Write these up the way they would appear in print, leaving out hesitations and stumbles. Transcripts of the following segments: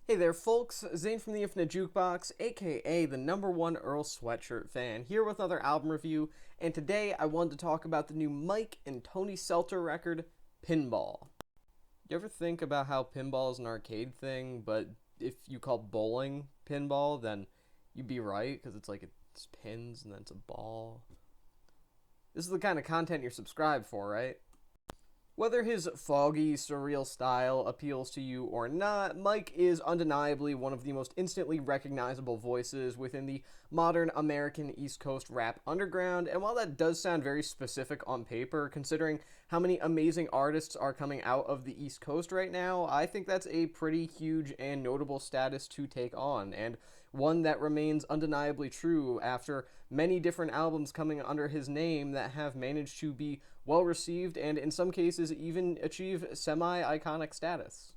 Hey there, folks. Zane from the Infinite Jukebox, aka the #1 Earl Sweatshirt fan, here with another album review. And today I wanted to talk about the new MIKE and Seltzer record, Pinball. You ever think about how pinball is an arcade thing, but if you call bowling pinball, then you'd be right, because it's pins and then it's a ball. This is the kind of content you're subscribed for, right? Whether his foggy, surreal style appeals to you or not, MIKE is undeniably one of the most instantly recognizable voices within the modern American East Coast rap underground, and while that does sound very specific on paper, considering how many amazing artists are coming out of the East Coast right now, I think that's a pretty huge and notable status to take on, and one that remains undeniably true after many different albums coming under his name that have managed to be well received and in some cases even achieve semi-iconic status.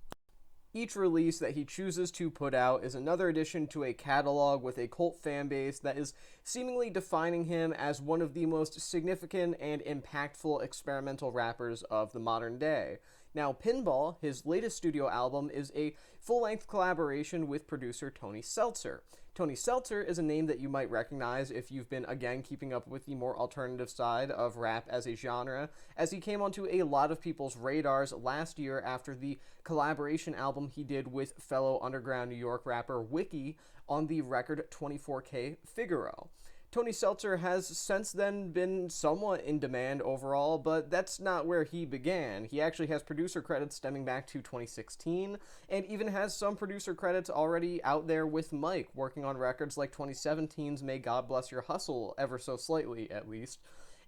Each release that he chooses to put out is another addition to a catalog with a cult fan base that is seemingly defining him as one of the most significant and impactful experimental rappers of the modern day. Now, Pinball, his latest studio album, is a full-length collaboration with producer Tony Seltzer. Tony Seltzer is a name that you might recognize if you've been, again, keeping up with the more alternative side of rap as a genre, as he came onto a lot of people's radars last year after the collaboration album he did with fellow underground New York rapper Wiki on the record 24K Figaro. Tony Seltzer has since then been somewhat in demand overall, but that's not where he began. He actually has producer credits stemming back to 2016, and even has some producer credits already out there with MIKE, working on records like 2017's May God Bless Your Hustle, ever so slightly at least.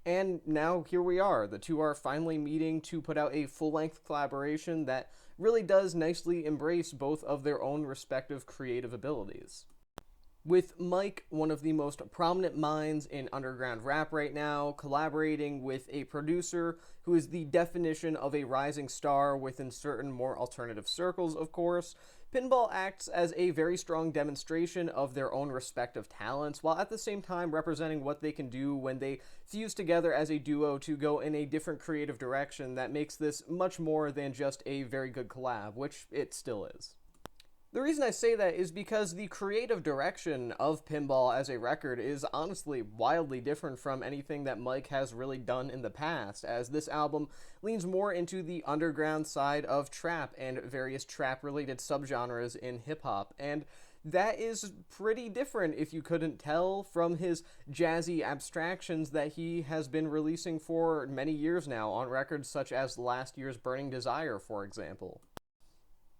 And now here we are. The two are finally meeting to put out a full-length collaboration that really does nicely embrace both of their own respective creative abilities. With MIKE, one of the most prominent minds in underground rap right now, collaborating with a producer who is the definition of a rising star within certain more alternative circles, of course, Pinball acts as a very strong demonstration of their own respective talents, while at the same time representing what they can do when they fuse together as a duo to go in a different creative direction that makes this much more than just a very good collab, which it still is. The reason I say that is because the creative direction of Pinball as a record is honestly wildly different from anything that MIKE has really done in the past, as this album leans more into the underground side of trap and various trap-related subgenres in hip-hop, and that is pretty different, if you couldn't tell, from his jazzy abstractions that he has been releasing for many years now on records such as last year's Burning Desire, for example.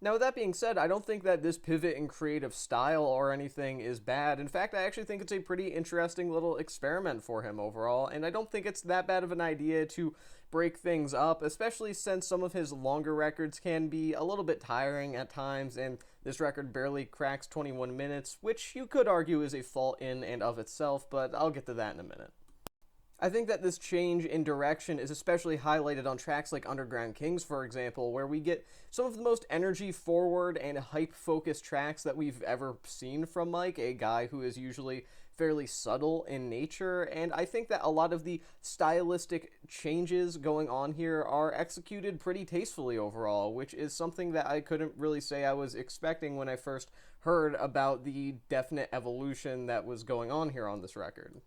Now, with that being said, I don't think that this pivot in creative style or anything is bad. In fact, I actually think it's a pretty interesting little experiment for him overall, and I don't think it's that bad of an idea to break things up, especially since some of his longer records can be a little bit tiring at times, and this record barely cracks 21 minutes, which you could argue is a fault in and of itself, but I'll get to that in a minute. I think that this change in direction is especially highlighted on tracks like Underground Kings, for example, where we get some of the most energy-forward and hype-focused tracks that we've ever seen from MIKE, a guy who is usually fairly subtle in nature, and I think that a lot of the stylistic changes going on here are executed pretty tastefully overall, which is something that I couldn't really say I was expecting when I first heard about the definite evolution that was going on here on this record.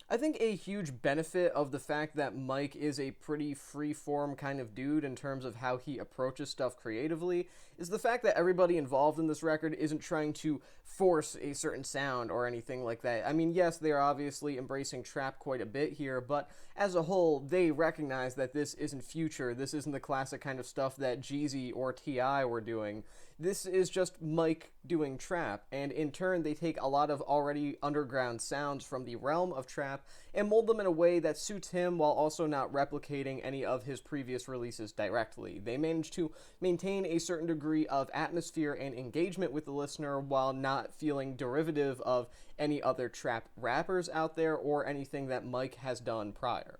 I think a huge benefit of the fact that MIKE is a pretty free-form kind of dude in terms of how he approaches stuff creatively is the fact that everybody involved in this record isn't trying to force a certain sound or anything like that. I mean, yes, they are obviously embracing trap quite a bit here, but as a whole, they recognize that this isn't Future, this isn't the classic kind of stuff that Jeezy or T.I. were doing. This is just MIKE doing trap, and in turn they take a lot of already underground sounds from the realm of trap and mold them in a way that suits him while also not replicating any of his previous releases directly. They manage to maintain a certain degree of atmosphere and engagement with the listener while not feeling derivative of any other trap rappers out there or anything that MIKE has done prior.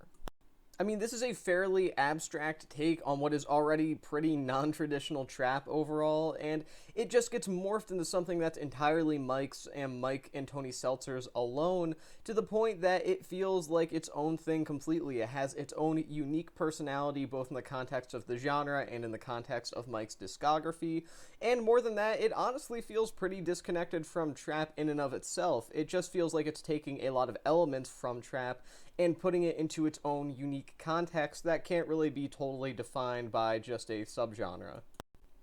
I mean, this is a fairly abstract take on what is already pretty non-traditional trap overall, and it just gets morphed into something that's entirely Mike's and Mike and Tony Seltzer's alone, to the point that it feels like its own thing completely. It has its own unique personality, both in the context of the genre and in the context of Mike's discography, and more than that, it honestly feels pretty disconnected from trap in and of itself. It just feels like it's taking a lot of elements from trap and putting it into its own unique context that can't really be totally defined by just a subgenre.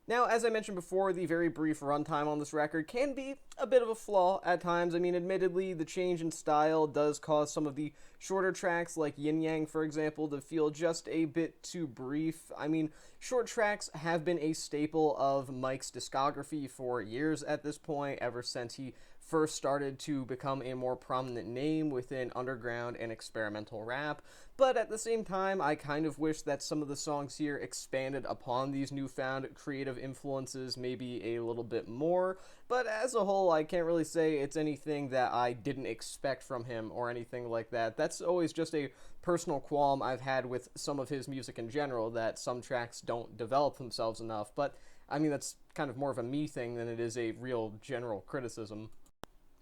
Now, as I mentioned before, the very brief runtime on this record can be a bit of a flaw at times. I mean, admittedly, the change in style does cause some of the shorter tracks, like Yin Yang, for example, to feel just a bit too brief. I mean, short tracks have been a staple of Mike's discography for years at this point, ever since he first started to become a more prominent name within underground and experimental rap. But at the same time, I kind of wish that some of the songs here expanded upon these newfound creative influences maybe a little bit more. But as a whole, I can't really say it's anything that I didn't expect from him or anything like that. That's always just a personal qualm I've had with some of his music in general, that some tracks don't develop themselves enough. But I mean, that's kind of more of a me thing than it is a real general criticism.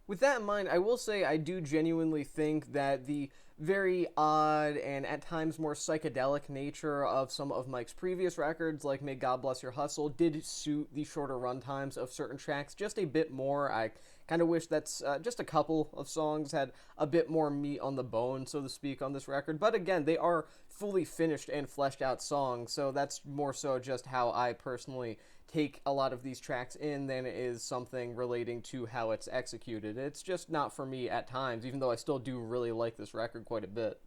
With that in mind, I will say I do genuinely think that the very odd and at times more psychedelic nature of some of Mike's previous records, like May God Bless Your Hustle, did suit the shorter runtimes of certain tracks just a bit more. I kind of wish that's just a couple of songs had a bit more meat on the bone, so to speak, on this record. But again, they are fully finished and fleshed out songs, so that's more so just how I personally take a lot of these tracks in than it is something relating to how it's executed. It's just not for me at times, even though I still do really like this record quite a bit.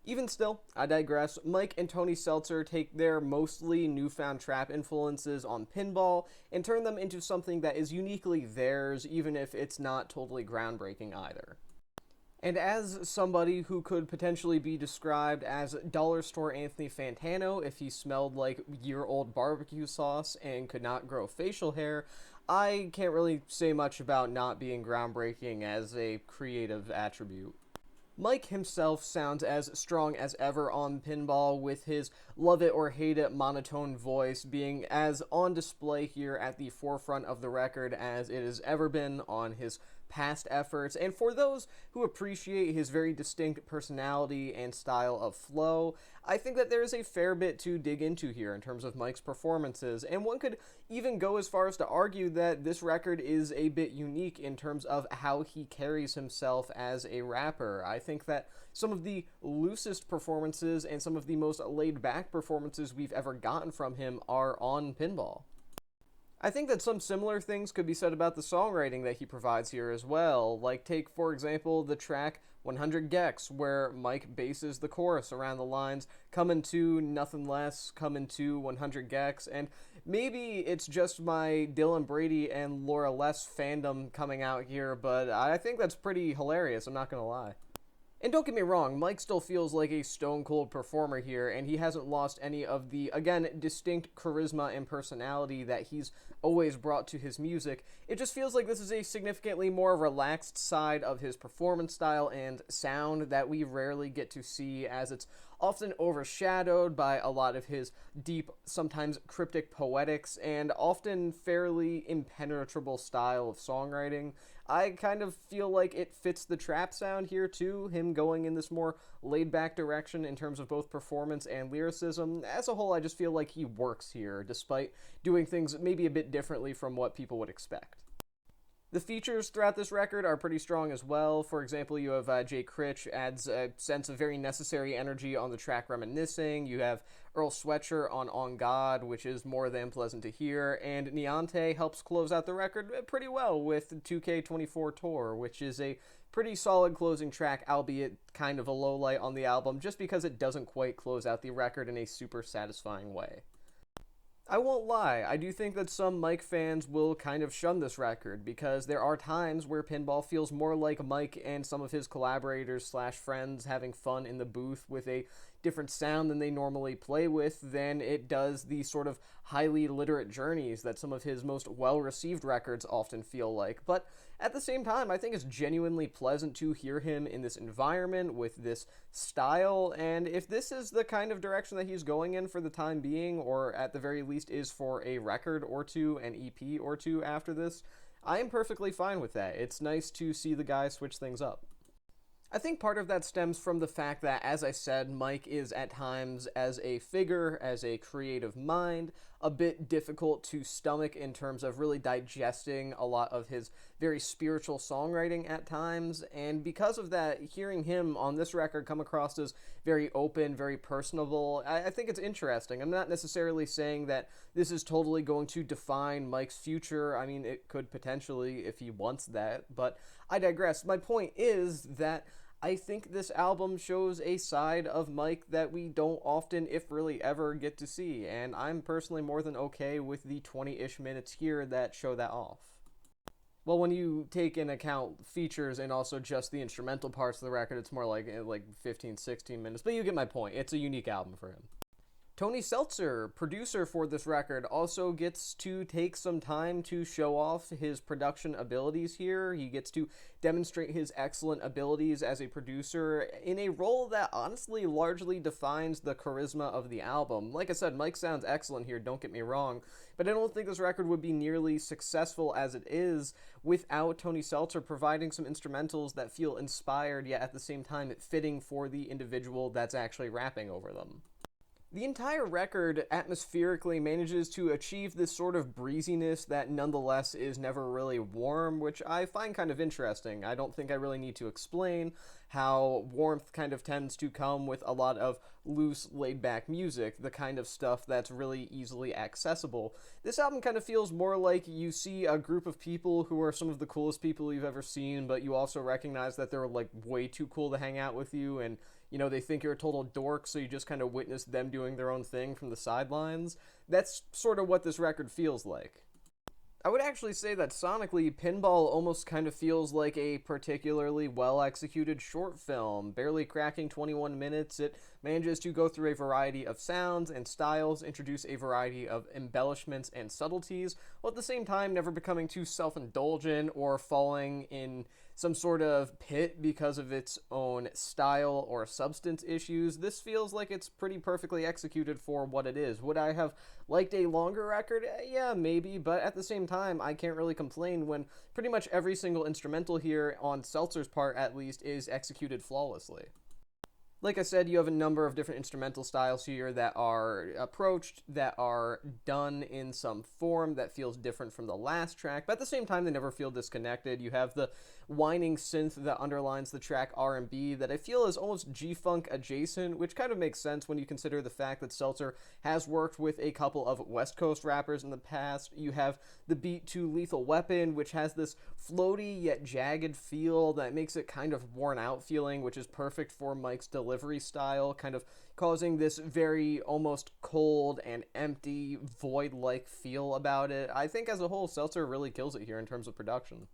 Even still, I digress. Mike and Tony Seltzer take their mostly newfound trap influences on Pinball and turn them into something that is uniquely theirs, even if it's not totally groundbreaking either. And as somebody who could potentially be described as Dollar Store Anthony Fantano if he smelled like year-old barbecue sauce and could not grow facial hair, I can't really say much about not being groundbreaking as a creative attribute. Mike himself sounds as strong as ever on Pinball, with his love it or hate it monotone voice being as on display here at the forefront of the record as it has ever been on his past efforts. And for those who appreciate his very distinct personality and style of flow, I think that there is a fair bit to dig into here in terms of Mike's performances, and one could even go as far as to argue that this record is a bit unique in terms of how he carries himself as a rapper. I think that some of the loosest performances and some of the most laid-back performances we've ever gotten from him are on Pinball. I think that some similar things could be said about the songwriting that he provides here as well. Like, take, for example, the track 100 Gex, where Mike bases the chorus around the lines, "Comin' to nothing less, comin' to 100 Gex," and maybe it's just my Dylan Brady and Laura Les fandom coming out here, but I think that's pretty hilarious, I'm not gonna lie. And don't get me wrong, Mike still feels like a stone-cold performer here, and he hasn't lost any of the, again, distinct charisma and personality that he's always brought to his music. It just feels like this is a significantly more relaxed side of his performance style and sound that we rarely get to see, as it's often overshadowed by a lot of his deep, sometimes cryptic poetics, and often fairly impenetrable style of songwriting. I kind of feel like it fits the trap sound here too, him going in this more laid-back direction in terms of both performance and lyricism. As a whole, I just feel like he works here, despite doing things maybe a bit differently from what people would expect. The features throughout this record are pretty strong as well. For example, you have Jay Critch adds a sense of very necessary energy on the track Reminiscing. You have Earl Sweatshirt on God, which is more than pleasant to hear. And Niante helps close out the record pretty well with 2K24 Tour, which is a pretty solid closing track, albeit kind of a low light on the album, just because it doesn't quite close out the record in a super satisfying way. I won't lie, I do think that some Mike fans will kind of shun this record, because there are times where Pinball feels more like Mike and some of his collaborators slash friends having fun in the booth with a different sound than they normally play with than it does the sort of highly literate journeys that some of his most well-received records often feel like. But at the same time, I think it's genuinely pleasant to hear him in this environment with this style, and if this is the kind of direction that he's going in for the time being, or at the very least is for a record or two, an EP or two after this, I am perfectly fine with that. It's nice to see the guy switch things up. I think part of that stems from the fact that, as I said, Mike is at times, as a figure, as a creative mind, a bit difficult to stomach in terms of really digesting a lot of his very spiritual songwriting at times, and because of that, hearing him on this record come across as very open, very personable, I think it's interesting. I'm not necessarily saying that this is totally going to define Mike's future. I mean, it could potentially if he wants that, but I digress. My point is that I think this album shows a side of Mike that we don't often, if really ever, get to see, and I'm personally more than okay with the 20-ish minutes here that show that off. Well, when you take into account features and also just the instrumental parts of the record, it's more like 15, 16 minutes, but you get my point. It's a unique album for him. Tony Seltzer, producer for this record, also gets to take some time to show off his production abilities here. He gets to demonstrate his excellent abilities as a producer in a role that honestly largely defines the charisma of the album. Like I said, Mike sounds excellent here, don't get me wrong, but I don't think this record would be nearly successful as it is without Tony Seltzer providing some instrumentals that feel inspired, yet at the same time fitting for the individual that's actually rapping over them. The entire record atmospherically manages to achieve this sort of breeziness that nonetheless is never really warm, which I find kind of interesting. I don't think I really need to explain how warmth kind of tends to come with a lot of loose, laid-back music, the kind of stuff that's really easily accessible. This album kind of feels more like you see a group of people who are some of the coolest people you've ever seen, but you also recognize that they're like way too cool to hang out with you, and they think you're a total dork, so you just kind of witness them doing their own thing from the sidelines. That's sort of what this record feels like. I would actually say that sonically, Pinball almost kind of feels like a particularly well-executed short film. Barely cracking 21 minutes, it manages to go through a variety of sounds and styles, introduce a variety of embellishments and subtleties, while at the same time never becoming too self-indulgent or falling in some sort of pit because of its own style or substance issues. This feels like it's pretty perfectly executed for what it is. Would I have liked a longer record? Yeah, maybe, but at the same time, I can't really complain when pretty much every single instrumental here, on Seltzer's part at least, is executed flawlessly. Like I said, you have a number of different instrumental styles here that are approached, that are done in some form that feels different from the last track, but at the same time, they never feel disconnected. You have the whining synth that underlines the track R&B that I feel is almost G-Funk adjacent, which kind of makes sense when you consider the fact that Seltzer has worked with a couple of West Coast rappers in the past. You have the beat to Lethal Weapon, which has this floaty yet jagged feel that makes it kind of worn out feeling, which is perfect for Mike's delivery style, kind of causing this very almost cold and empty, void-like feel about it. I think as a whole, Seltzer really kills it here in terms of production.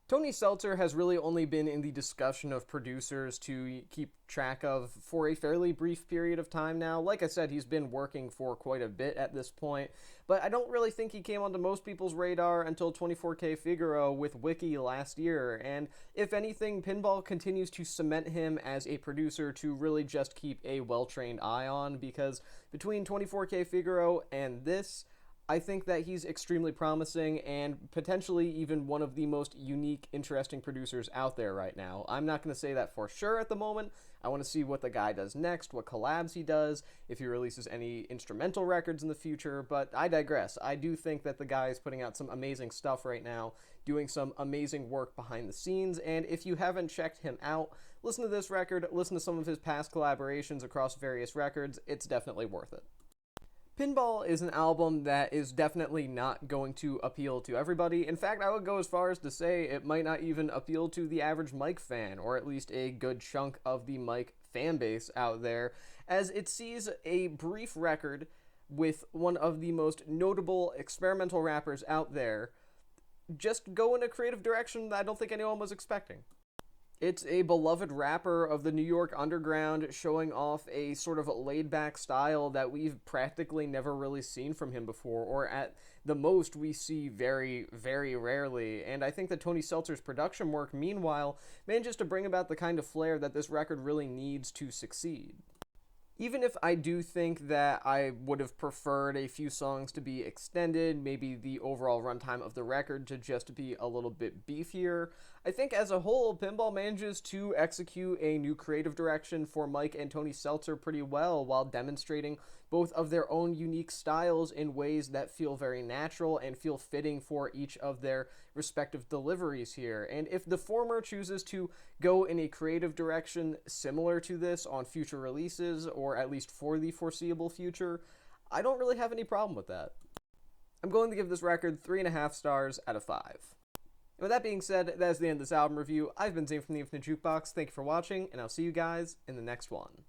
Tony Seltzer has really only been in the discussion of producers to keep track of for a fairly brief period of time now. Like I said, he's been working for quite a bit at this point, but I don't really think he came onto most people's radar until 24K Figaro with Wiki last year, and if anything, Pinball continues to cement him as a producer to really just keep a well-trained eye on, because between 24K Figaro and this, I think that he's extremely promising and potentially even one of the most unique, interesting producers out there right now. I'm not going to say that for sure at the moment. I want to see what the guy does next, what collabs he does, if he releases any instrumental records in the future, but I digress. I do think that the guy is putting out some amazing stuff right now, doing some amazing work behind the scenes, and if you haven't checked him out, listen to this record, listen to some of his past collaborations across various records. It's definitely worth it. Pinball is an album that is definitely not going to appeal to everybody. In fact, I would go as far as to say it might not even appeal to the average Mike fan, or at least a good chunk of the Mike fan base out there, as it sees a brief record with one of the most notable experimental rappers out there just go in a creative direction that I don't think anyone was expecting. It's a beloved rapper of the New York underground, showing off a sort of laid-back style that we've practically never really seen from him before, or at the most we see very, very rarely. And I think that Tony Seltzer's production work, meanwhile, manages to bring about the kind of flair that this record really needs to succeed. Even if I do think that I would have preferred a few songs to be extended, maybe the overall runtime of the record to just be a little bit beefier, I think as a whole, Pinball manages to execute a new creative direction for Mike and Tony Seltzer pretty well while demonstrating both of their own unique styles in ways that feel very natural and feel fitting for each of their respective deliveries here. And if the former chooses to go in a creative direction similar to this on future releases, or at least for the foreseeable future, I don't really have any problem with that. I'm going to give this record 3.5 stars out of 5. And with that being said, that is the end of this album review. I've been Zane from the Infinite Jukebox. Thank you for watching, and I'll see you guys in the next one.